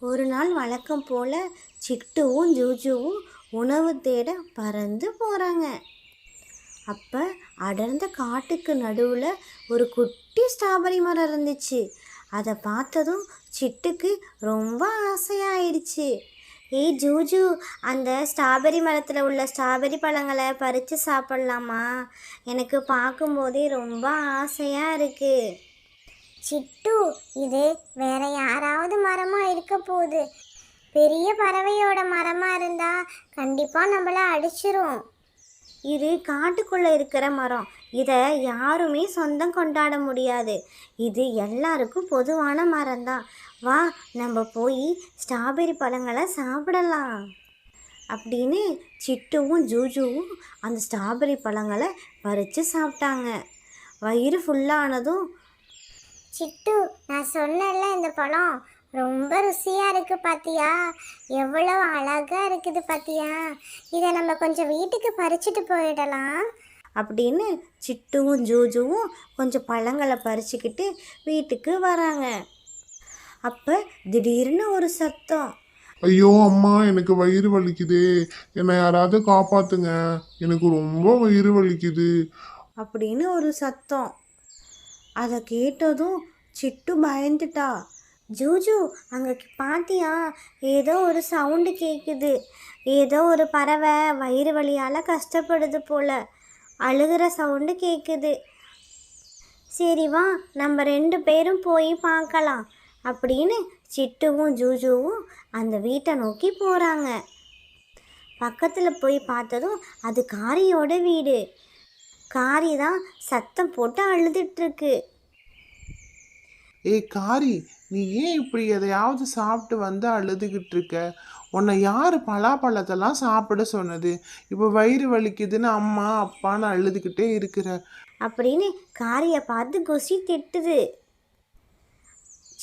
ஒரு நாள் வழக்கம் போல் சிட்டுவும் ஜூஜுவும் உணவு தேட பறந்து போகிறாங்க. அப்போ அடர்ந்த காட்டுக்கு நடுவில் ஒரு குட்டி ஸ்ட்ராபெரி மரம் இருந்துச்சு. அதை பார்த்ததும் சிட்டுக்கு ரொம்ப ஆசையாயிடுச்சு. ஏய் ஜூஜு, அந்த ஸ்ட்ராபெரி மரத்தில் உள்ள ஸ்ட்ராபெரி பழங்களை பறித்து சாப்பிட்லாமா? எனக்கு பார்க்கும்போதே ரொம்ப ஆசையாக இருக்குது. சிட்டு, இது வேற யாராவது மரமா இருக்க போகுது. பெரிய பறவையோட மரமா இருந்தா கண்டிப்பா நம்மள அடிச்சிரும். இது காட்டுக்குள்ளே இருக்கிற மரம். இதை யாருமே சொந்தம் கொண்டாட முடியாது. இது எல்லாருக்கும் பொதுவான மரம்தான். வா, நம்ம போய் ஸ்ட்ராபெரி பழங்களை சாப்பிடலாம் அப்படின்னு சிட்டுவும் ஜூஜுவும் அந்த ஸ்ட்ராபெரி பழங்களை பறித்து சாப்பிட்டாங்க. வயிறு ஃபுல்லானதும், சிட்டு, நான் சொன்னேன்ல, இந்த பழம் ரொம்ப ருசியா இருக்கு பாத்தியா? எவ்வளோ அழகா இருக்குது பாத்தியா? இதை நம்ம கொஞ்சம் வீட்டுக்கு பறிச்சுட்டு போயிடலாம் அப்படின்னு சிட்டுவும் ஜூஜுவும் கொஞ்சம் பழங்களை பறிச்சுக்கிட்டு வீட்டுக்கு வராங்க. அப்போ திடீர்னு ஒரு சத்தம். ஐயோ அம்மா, எனக்கு வயிறு வலிக்குதே, என்னை யாராவது காப்பாத்துங்க, எனக்கு ரொம்ப வயிறு வலிக்குது அப்படின்னு ஒரு சத்தம். அதை கேட்டதும் சிட்டு பயந்துட்டா. ஜூஜு, அங்கே பாத்தியா, ஏதோ ஒரு சவுண்டு கேட்குது. ஏதோ ஒரு பறவை வயிறு வலியால் கஷ்டப்படுது போல. அழுகிற சவுண்டு கேட்குது. சரி வா, நம்ம 2 பேரும் போய் பார்க்கலாம் அப்படின்னு சிட்டுவும் ஜூஜுவும் அந்த வீட்டை நோக்கி போகிறாங்க. பக்கத்தில் போய் பார்த்ததும் அது காரியோட வீடு. காரி தான் சத்தம் போட்டு அழுதுட்டுருக்கு. ஏய் காரி, நீ ஏன் இப்படி எதையாவது சாப்பிட்டு வந்து அழுதுகிட்டு இருக்க? உன்னை யார் பலாப்பழத்தெல்லாம் சாப்பிட சொன்னது? இப்போ வயிறு வலிக்குதுன்னு அம்மா அப்பான்னு அழுதுகிட்டே இருக்கிற அப்படின்னு காரியை பார்த்து குஷி திட்டுது.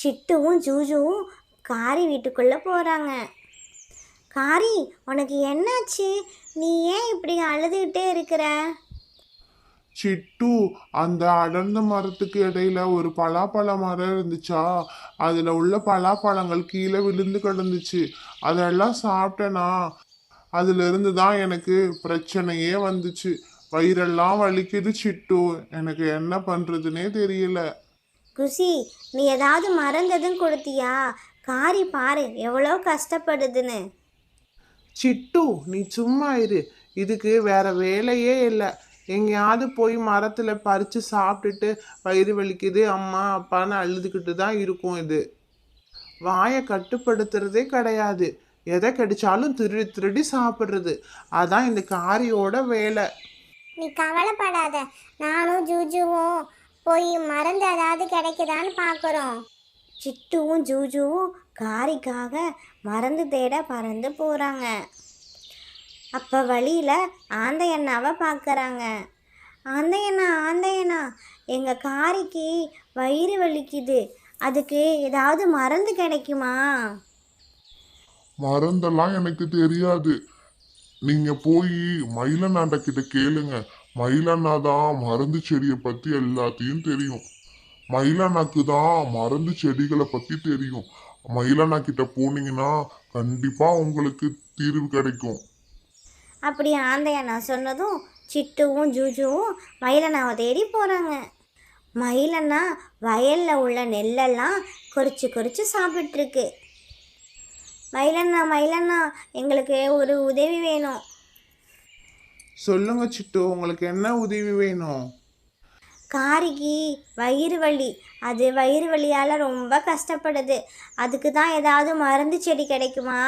சிட்டுவும் ஜூஜுவும் காரி வீட்டுக்குள்ளே போகிறாங்க. காரி, உனக்கு என்னாச்சு? நீ ஏன் இப்படி அழுதுகிட்டே இருக்கிற? சிட்டு, அந்த அடர்ந்த மரத்துக்கு இடையில ஒரு பலாப்பழ மரம் இருந்துச்சா, அதுல உள்ள பலாப்பழங்கள் கீழே விழுந்து கிடந்துச்சு. அதெல்லாம் சாப்பிட்டேனா, அதுல இருந்து தான் எனக்கு பிரச்சனையே வந்துச்சு. வயிறெல்லாம் வலிக்குது சிட்டு, எனக்கு என்ன பண்றதுனே தெரியல. குஷி, நீ ஏதாவது மறந்ததும் கொடுத்தியா? காரி பாரு எவ்வளோ கஷ்டப்படுதுன்னு. சிட்டு, நீ சும்மா இரு. இதுக்கு வேற வேலையே இல்லை. எங்கேயாவது போய் மரத்தில் பறித்து சாப்பிட்டுட்டு வயிறு வலிக்குது அம்மா அப்பான்னு அழுதுகிட்டு தான் இருக்கும். இது வாயை கட்டுப்படுத்துறதே கிடையாது. எதை கிடைச்சாலும் திருடி திருடி சாப்பிட்றது. அதான் இந்த காரியோட வேலை. நீ கவலைப்படாத, நானும் ஜூஜுவும் போய் மருந்து ஏதாவது கிடைக்குதான்னு பார்க்குறோம். சிட்டுவும் ஜூஜுவும் காரிக்காக மருந்து தேட பறந்து போகிறாங்க. அப்போ வழியில் ஆந்தையண்ணாவை பார்க்குறாங்க. ஆந்தையண்ணா, எங்கள் காரிக்கு வயிறு வலிக்குது, அதுக்கு ஏதாவது மருந்து கிடைக்குமா? மருந்தெல்லாம் எனக்கு தெரியாது, நீங்க போய் மயிலண்ணாண்ட கிட்ட கேளுங்க. மயிலண்ணா தான் மருந்து செடியை பத்தி எல்லாத்தையும் தெரியும். மயிலண்ணாக்கு தான் மருந்து செடிகளை பத்தி தெரியும். மயிலண்ணா கிட்ட போனீங்கன்னா கண்டிப்பா உங்களுக்கு தீர்வு கிடைக்கும். அப்படி ஆந்தையண்ணா சொன்னதும் சிட்டுவும் ஜூஜுவும் மயிலண்ணாவை தேடி போகிறாங்க. மயிலண்ணா வயலில் உள்ள நெல்லெல்லாம் கொறிச்சு சாப்பிட்ருக்கு. மயிலண்ணா, எங்களுக்கு ஒரு உதவி வேணும். சொல்லுங்க சிட்டு, உங்களுக்கு என்ன உதவி வேணும்? காரிக்கு வயிறு வலி, அது வயிறு வலியால் ரொம்ப கஷ்டப்படுது. அதுக்கு தான் ஏதாவது மருந்து செடி கிடைக்குமா?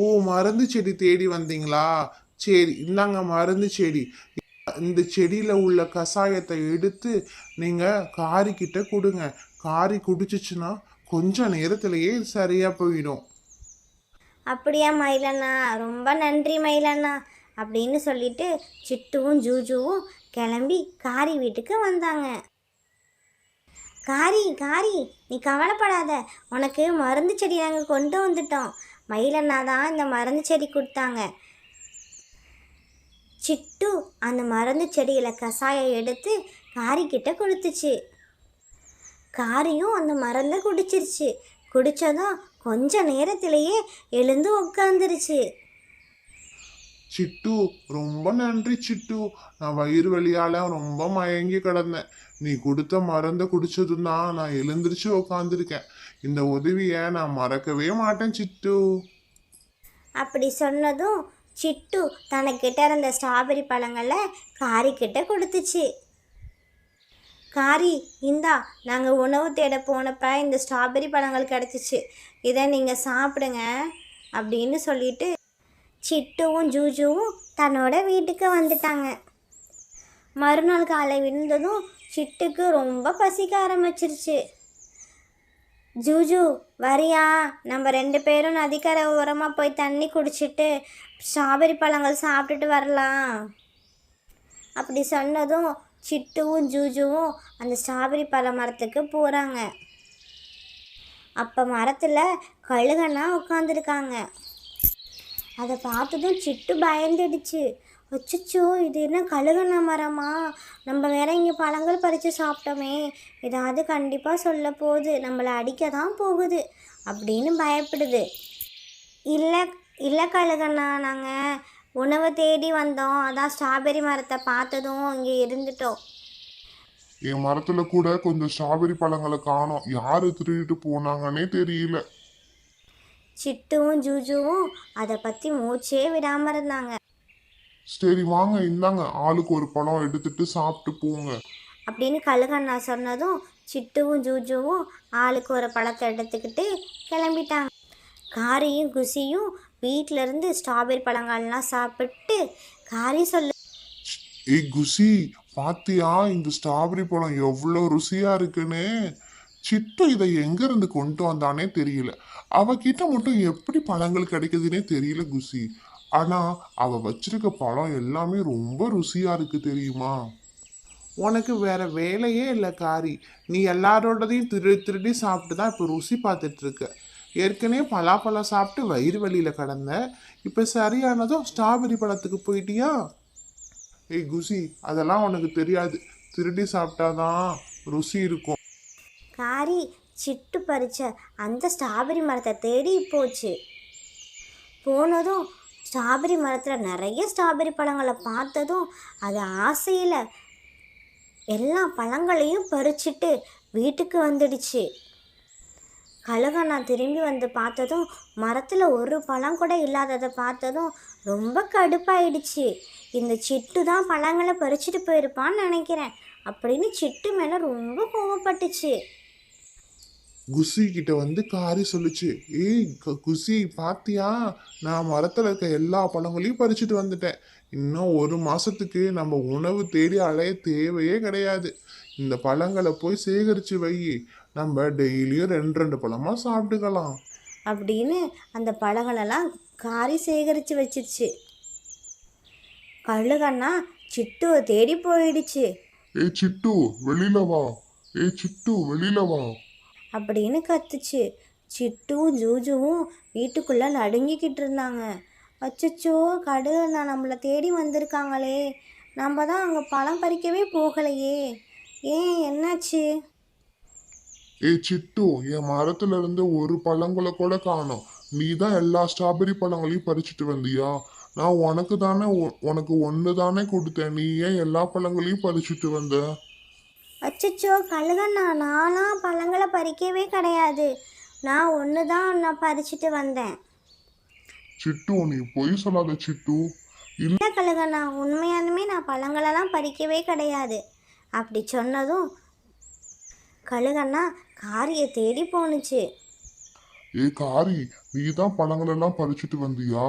ஓ, மருந்து செடி தேடி வந்தீங்களா? சரி, இந்தாங்க மருந்து செடி. இந்த செடியில் உள்ள கஷாயத்தை எடுத்து நீங்கள் காரிக்கிட்ட கொடுங்க. காரி குடிச்சிச்சுன்னா கொஞ்ச நேரத்திலேயே சரியாக போயிடும். அப்படியா மயிலண்ணா, ரொம்ப நன்றி மயிலண்ணா அப்படின்னு சொல்லிட்டு சிட்டுவும் ஜூஜுவும் கிளம்பி காரி வீட்டுக்கு வந்தாங்க. காரி, நீ கவலைப்படாத, உனக்கு மருந்து செடி நாங்கள் கொண்டு வந்துட்டோம். மயிலண்ணா தான் இந்த மருந்து செடி கொடுத்தாங்க. சிட்டு அந்த மருந்து செடியில் கஷாயம் எடுத்து காரிக்கிட்ட கொடுத்துச்சு. காரியும் அந்த மருந்தை குடிச்சிருச்சு. குடிச்சதும் கொஞ்ச நேரத்திலேயே எழுந்து உட்காந்துருச்சு. சிட்டு, ரொம்ப நன்றி சிட்டு. நான் வயிறு வலியால ரொம்ப மயங்கி கிடந்தேன். நீ கொடுத்த மருந்தை குடிச்சதும் தான் நான் எழுந்திருச்சு உக்காந்துருக்கேன். இந்த உதவியை நான் மறக்கவே மாட்டேன் சிட்டு. அப்படி சொன்னதும் சிட்டு தனக்கிட்ட இருந்த ஸ்ட்ராபெரி பழங்களை காரிக்கிட்ட கொடுத்துச்சு. காரி, இந்தா, நாங்கள் உணவு தேட போனப்ப இந்த ஸ்ட்ராபெரி பழங்கள் கிடச்சிச்சு, இதை நீங்கள் சாப்பிடுங்க அப்படின்னு சொல்லிட்டு சிட்டுவும் ஜூஜுவும் தன்னோட வீட்டுக்கு வந்துட்டாங்க. மறுநாள் காலை விழுந்ததும் சிட்டுக்கு ரொம்ப பசிக்க ஆரம்பிச்சிருச்சு. ஜூஜு, வரியா? நம்ம 2 பேரும் நதிக்கரை ஓரமாக போய் தண்ணி குடிச்சிட்டு ஸ்ட்ராபெரி பழங்கள் சாப்பிட்டுட்டு வரலாம். அப்படி சொன்னதும் சிட்டுவும் ஜூஜுவும் அந்த ஸ்ட்ராபெரி பழ மரத்துக்கு போகிறாங்க. அப்போ மரத்தில் கழுகண்ணா உட்காந்துருக்காங்க. அதை பார்த்ததும் சிட்டு பயந்துடுச்சு. அச்சோ, இது என்ன கழுகண்ணா மரமா? நம்ம வேற இங்கே பழங்கள் பறித்து சாப்பிட்டோமே, ஏதாவது கண்டிப்பாக சொல்ல போகுது, நம்மளை அடிக்க தான் போகுது அப்படின்னு பயப்படுது. இல்லை இல்லை கழுகண்ணா, நாங்கள் உணவை தேடி வந்தோம், அதான் ஸ்ட்ராபெரி மரத்தை பார்த்ததும் இங்கே இருந்துட்டோம். என் மரத்துல கூட கொஞ்சம் ஸ்ட்ராபெரி பழங்களை காணோம். யாரு திருடிட்டு போனாங்கன்னே தெரியல. சிட்டுவும் ஜூஜுவும் அதை பற்றி மூச்சே விடாமல் இருந்தாங்க. சரி வாங்க, இந்தாங்க, ஆளுக்கு ஒரு பழம் எடுத்துட்டு சாப்பிட்டு போங்க அப்படின்னு கழுகண்ணா சொன்னதும் சிட்டுவும் ஜூஜுவும் ஆளுக்கு ஒரு பழத்தை எடுத்துக்கிட்டு கிளம்பிட்டாங்க. காரியும் குசியும் வீட்டிலேருந்து ஸ்ட்ராபெரி பழங்கள்லாம் சாப்பிட்டு காரி சொல்லு. ஏய் குசி, பாத்தியா இந்த ஸ்ட்ராபெரி பழம் எவ்வளோ ருசியா இருக்குன்னு? சிட்டு இதை எங்க இருந்து கொண்டு வந்தானே தெரியல. அவகிட்ட மட்டும் எப்படி பழங்கள் கிடைக்குதுன்னே தெரியல குசி. ஆனா அவ வச்சிருக்க பழம் எல்லாமே ரொம்ப ருசியா இருக்கு தெரியுமா? உனக்கு வேற வேலையே இல்லை காரி. நீ எல்லாரோடதையும் திருடி சாப்பிட்டு தான் இப்போ ருசி பார்த்துட்டு இருக்க. ஏற்கனவே பலாப்பழம் சாப்பிட்டு வயிறு வலியில் கிடந்த, இப்போ சரியானதும் ஸ்ட்ராபெரி பழத்துக்கு போயிட்டியா? ஏய் குசி, அதெல்லாம் உனக்கு தெரியாது. திருடி சாப்பிட்டாதான் ருசி இருக்கும். காரி சிட்டு பறிச்ச அந்த ஸ்ட்ராபெரி மரத்தை தேடி போச்சு. போனதும் ஸ்ட்ராபெரி மரத்தில் நிறைய ஸ்ட்ராபெரி பழங்களை பார்த்ததும் அது ஆசையில் எல்லா பழங்களையும் பறிச்சிட்டு வீட்டுக்கு வந்துடுச்சு. கழுகண்ணா திரும்பி வந்து பார்த்ததும் மரத்தில் ஒரு பழம் கூட இல்லாததை பார்த்ததும் ரொம்ப கடுப்பாயிடுச்சு. இந்த சிட்டு தான் பழங்களை பறிச்சுட்டு போயிருப்பான்னு நினைக்கிறேன் அப்படின்னு சிட்டு மேலே ரொம்ப கோவப்பட்டுச்சு. குசி கிட்ட வந்து காரி சொல்லுச்சு, ஏய் குசி பாத்தியா, நான் மரத்துல இருக்க எல்லா பழங்களையும் பறிச்சுட்டு வந்துட்டேன். இன்னும் 1 மாசத்துக்கு நம்ம உணவு தேடி அலைய தேவையே கிடையாது. இந்த பழங்களை போய் சேகரிச்சு வை, நம்ம டெய்லியும் 2 பழமா சாப்பிட்டுக்கலாம் அப்படின்னு அந்த பழங்களெல்லாம் காரி சேகரித்து வச்சிருச்சு. கழுகண்ணா சிட்டுவை தேடி போயிடுச்சு. ஏய் சிட்டு வெளியில வா, ஏய் சிட்டு வெளியில வா அப்படின்னு கத்துச்சு. சிட்டுவும் ஜூஜுவும் வீட்டுக்குள்ளே நடுங்கிக்கிட்டு இருந்தாங்க. அச்சச்சோ, கழுகண்ணா நம்மளை தேடி வந்திருக்காங்களே, நம்ம தான் அங்கே பழம் பறிக்கவே போகலையே, ஏன் என்னாச்சு? ஏய் சிட்டு, என் மரத்துல இருந்து ஒரு பழங்களை கூட காணோம். நீ தான் எல்லா ஸ்ட்ராபெரி பழங்களையும் பறிச்சுட்டு வந்தியா? நான் உனக்கு தானே உனக்கு 1 தானே கொடுத்தேன். நீ ஏன் எல்லா பழங்களையும் பறிச்சுட்டு வந்த? அச்சச்சோ கழுகண்ணா, நான்லாம் பழங்களை பறிக்கவே கிடையாது, நான் ஒன்று தான் நான் பறிச்சுட்டு வந்தேன். சிட்டு நீ பொய் சொல்லாத சிட்டு. இல்லை கழுகண்ணா, உண்மையானுமே நான் பழங்களெல்லாம் பறிக்கவே கிடையாது. அப்படி சொன்னதும் கழுகண்ணா காரியை தேடி போணுச்சு. ஏ காரி, நீ தான் பழங்களெல்லாம் பறிச்சுட்டு வந்தியா?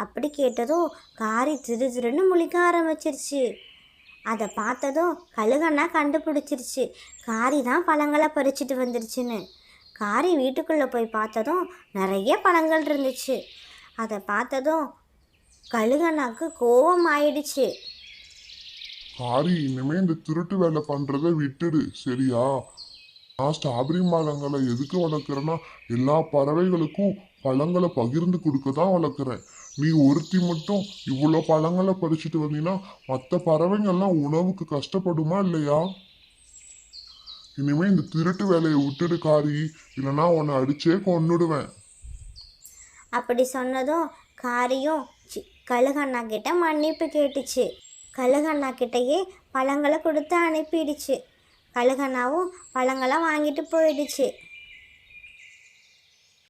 அப்படி கேட்டதும் காரி திரு திருன்னு முழிக்க ஆரம்பிச்சிருச்சு. அதை பார்த்ததும் கழுகண்ணா கண்டுபிடிச்சிருச்சு காரி தான் பழங்களை பறிச்சுட்டு வந்துருச்சுன்னு. காரி வீட்டுக்குள்ளே போய் பார்த்ததும் நிறைய பழங்கள் இருந்துச்சு. அதை பார்த்ததும் கழுகண்ணாக்கு கோபம் ஆயிடுச்சு. காரி, இனிமே இந்த திருட்டு வேலை பண்றத விட்டுடு சரியா? நான் ஸ்ட்ராபெரி மரங்களை எதுக்கு வளர்க்குறேன்னா எல்லா பறவைகளுக்கும் பழங்களை பகிர்ந்து கொடுக்க தான் வளர்க்குறேன். நீ ஒருத்தி மட்டும் இவ்வளோ பழங்களை பறிச்சுட்டு வந்தீங்கன்னா மற்ற பறவைங்கள்லாம் உணவுக்கு கஷ்டப்படுமா இல்லையா? இனிமே இந்த திருட்டு வேலையை விட்டுடு காரி, இல்லைன்னா உன்னை அடிச்சே கொன்னுடுவேன். அப்படி சொன்னதும் காரியும் கழுகண்ணா கிட்ட மன்னிப்பு கேட்டுச்சு. கழுகண்ணா கிட்டேயே பழங்களை கொடுத்து அனுப்பிடுச்சு. கழுகண்ணாவும் பழங்களை வாங்கிட்டு போயிடுச்சு.